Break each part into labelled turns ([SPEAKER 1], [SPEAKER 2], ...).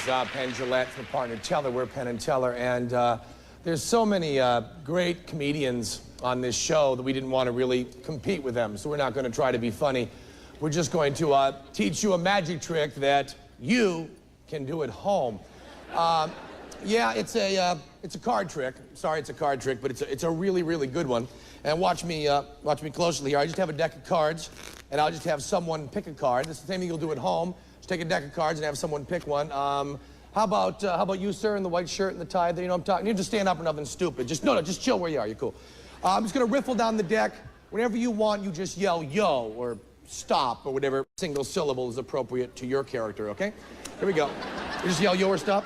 [SPEAKER 1] Penn from Partner Teller. We're Penn and Teller, and there's so many great comedians on this show that we didn't want to really compete with them, so we're not going to try to be funny. We're just going to teach you a magic trick that you can do at home. Yeah, it's a card trick. Sorry, it's a card trick, but it's a really, really good one. And watch me closely here. I just have a deck of cards, and I'll just have someone pick a card. It's the same thing you'll do at home. Just take a deck of cards and have someone pick one. How about you, sir, in the white shirt and the tie? You know what I'm talking? You just stand up and nothing stupid. Just chill where you are. You're cool. I'm just gonna riffle down the deck. Whenever you want, you just yell "yo" or "stop" or whatever single syllable is appropriate to your character. Okay? Here we go. You just yell "yo" or "stop."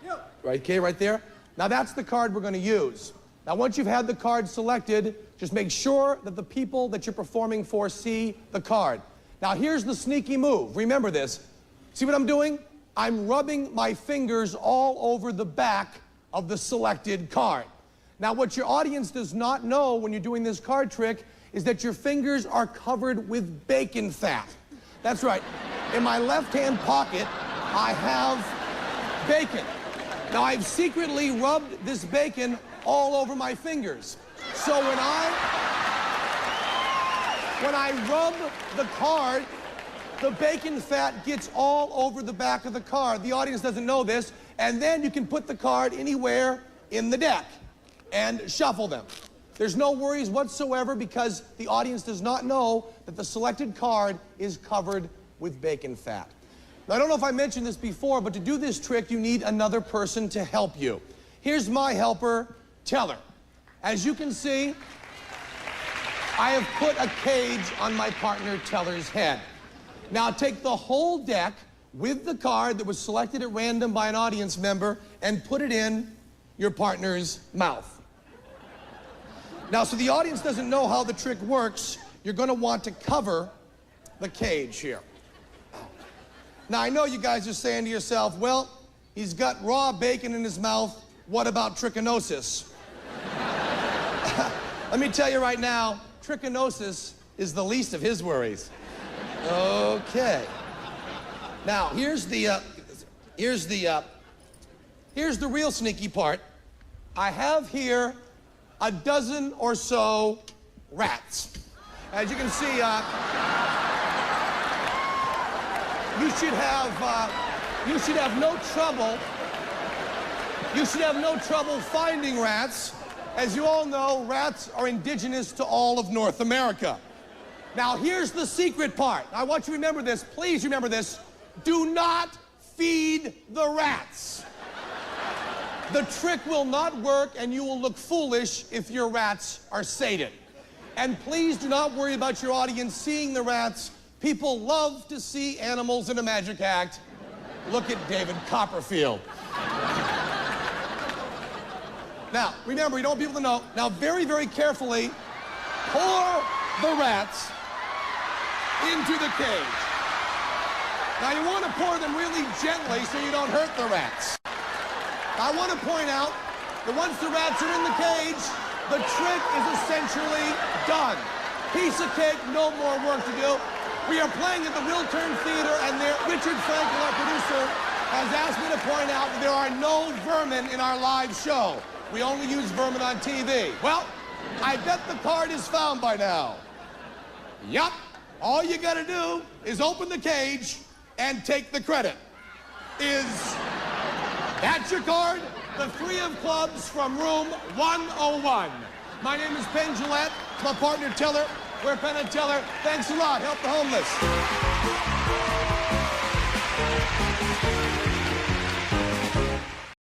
[SPEAKER 1] Yo. Right. Okay. Right there. Now that's the card we're gonna use. Now once you've had the card selected, just make sure that the people that you're performing for see the card. Now here's the sneaky move. Remember this. See what I'm doing? I'm rubbing my fingers all over the back of the selected card. Now what your audience does not know when you're doing this card trick is that your fingers are covered with bacon fat. That's right. In my left-hand pocket, I have bacon. Now I've secretly rubbed this bacon all over my fingers. So when I rub the card, the bacon fat gets all over the back of the card. The audience doesn't know this, and then you can put the card anywhere in the deck and shuffle them. There's no worries whatsoever because the audience does not know that the selected card is covered with bacon fat. Now, I don't know if I mentioned this before, but to do this trick, you need another person to help you. Here's my helper, Teller. As you can see, I have put a cage on my partner Teller's head. Now take the whole deck with the card that was selected at random by an audience member and put it in your partner's mouth. Now, so the audience doesn't know how the trick works, you're going to want to cover the cage here. Now, I know you guys are saying to yourself, well, he's got raw bacon in his mouth. What about trichinosis? Let me tell you right now, trichinosis is the least of his worries. Okay. Now, here's the real sneaky part. I have here a dozen or so rats. As you can see, you should have no trouble. You should have no trouble finding rats. As you all know, rats are indigenous to all of North America. Now, here's the secret part. I want you to remember this. Please remember this. Do not feed the rats. The trick will not work, and you will look foolish if your rats are sated. And please do not worry about your audience seeing the rats. People love to see animals in a magic act. Look at David Copperfield. Now, remember, you don't want people to know. Now, very, very carefully, pour the rats into the cage. Now, you want to pour them really gently so you don't hurt the rats. I want to point out that once the rats are in the cage, the trick is essentially done. Piece of cake, no more work to do. We are playing at the Wiltern Theater, and Richard Frankel, our producer, has asked me to point out that there are no vermin in our live show. We only use vermin on TV. Well, I bet the card is found by now. Yup. All you gotta do is open the cage and take the credit. Is that your card? The three of clubs from room 101. My name is Penn Gillette. My partner Teller. We're Penn and Teller. Thanks a lot. Help the homeless.